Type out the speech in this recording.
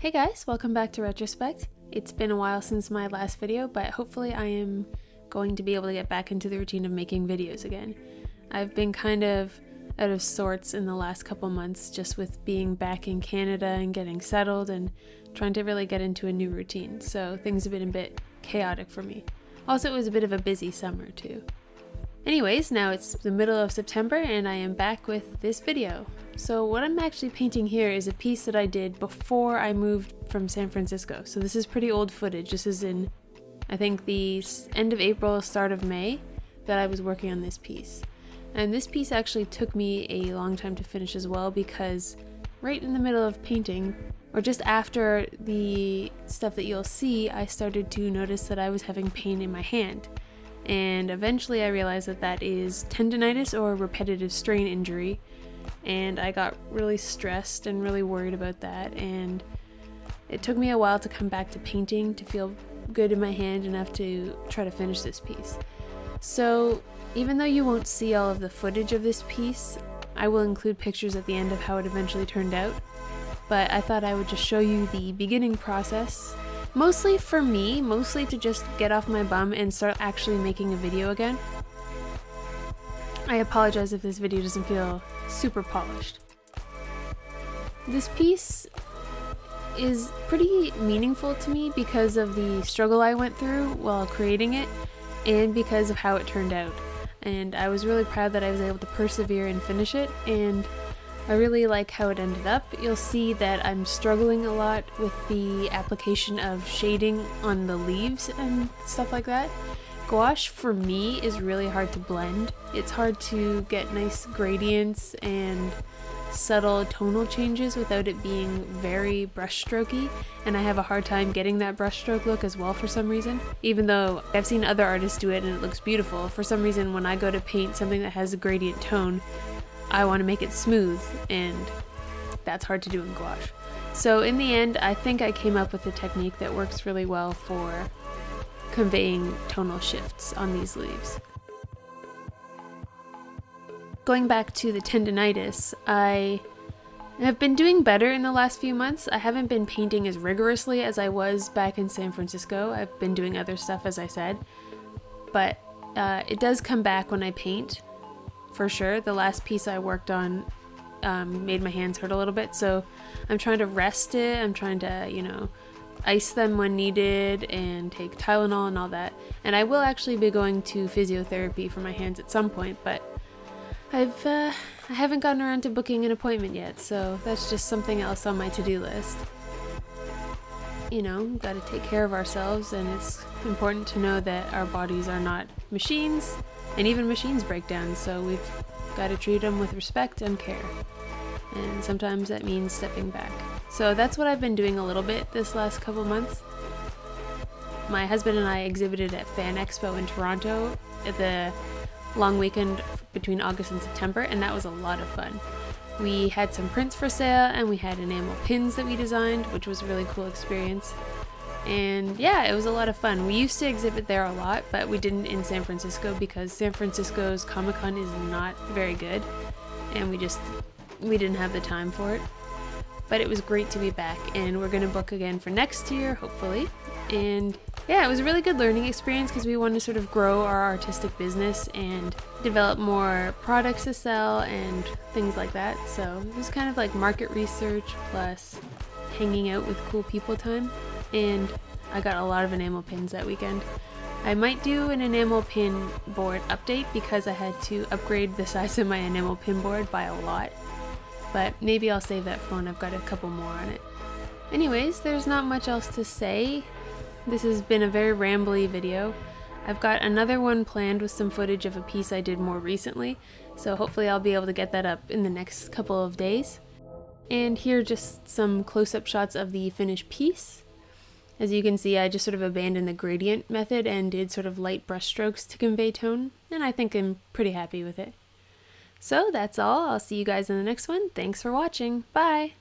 Hey guys, welcome back to Retrospect. It's been a while since my last video, but hopefully I am going to be able to get back into the routine of making videos again. I've been kind of out of sorts in the last couple months just with being back in Canada and getting settled and trying to really get into a new routine, so things have been a bit chaotic for me. Also, it was a bit of a busy summer too. Anyways, now it's the middle of September and I am back with this video. So what I'm actually painting here is a piece that I did before I moved from San Francisco. So this is pretty old footage. This is in, I think, the end of April, start of May that I was working on this piece. And this piece actually took me a long time to finish as well because right in the middle of painting, or just after the stuff that you'll see, I started to notice that I was having pain in my hand. And eventually I realized that that is tendonitis or repetitive strain injury, and I got really stressed and really worried about that, and it took me a while to come back to painting to feel good in my hand enough to try to finish this piece. So even though you won't see all of the footage of this piece, I will include pictures at the end of how it eventually turned out, but I thought I would just show you the beginning process. Mostly for me, mostly to just get off my bum and start actually making a video again. I apologize if this video doesn't feel super polished. This piece is pretty meaningful to me because of the struggle I went through while creating it and because of how it turned out. And I was really proud that I was able to persevere and finish it, and I really like how it ended up. You'll see that I'm struggling a lot with the application of shading on the leaves and stuff like that. Gouache for me is really hard to blend. It's hard to get nice gradients and subtle tonal changes without it being very brushstrokey, and I have a hard time getting that brushstroke look as well for some reason. Even though I've seen other artists do it and it looks beautiful, for some reason when I go to paint something that has a gradient tone, I want to make it smooth, and that's hard to do in gouache. So in the end, I think I came up with a technique that works really well for conveying tonal shifts on these leaves. Going back to the tendonitis, I have been doing better in the last few months. I haven't been painting as rigorously as I was back in San Francisco. I've been doing other stuff, as I said, but it does come back when I paint. For sure. The last piece I worked on made my hands hurt a little bit, so I'm trying to rest it. I'm trying to, ice them when needed and take Tylenol and all that. And I will actually be going to physiotherapy for my hands at some point, but I haven't gotten around to booking an appointment yet, so that's just something else on my to-do list. Gotta take care of ourselves, and it's important to know that our bodies are not machines. And even machines break down, so we've got to treat them with respect and care. And sometimes that means stepping back. So that's what I've been doing a little bit this last couple months. My husband and I exhibited at Fan Expo in Toronto at the long weekend between August and September, and that was a lot of fun. We had some prints for sale, and we had enamel pins that we designed, which was a really cool experience. And yeah, it was a lot of fun. We used to exhibit there a lot, but we didn't in San Francisco because San Francisco's Comic-Con is not very good, and we didn't have the time for it. But it was great to be back, and we're gonna book again for next year, hopefully. And yeah, it was a really good learning experience because we wanted to sort of grow our artistic business and develop more products to sell and things like that. So it was kind of like market research plus hanging out with cool people time. And I got a lot of enamel pins that weekend. I might do an enamel pin board update because I had to upgrade the size of my enamel pin board by a lot, but maybe I'll save that for when I've got a couple more on it. Anyways, there's not much else to say. This has been a very rambly video. I've got another one planned with some footage of a piece I did more recently, so hopefully I'll be able to get that up in the next couple of days. And here are just some close-up shots of the finished piece. As you can see, I just sort of abandoned the gradient method and did sort of light brush strokes to convey tone, and I think I'm pretty happy with it. So that's all. I'll see you guys in the next one. Thanks for watching. Bye!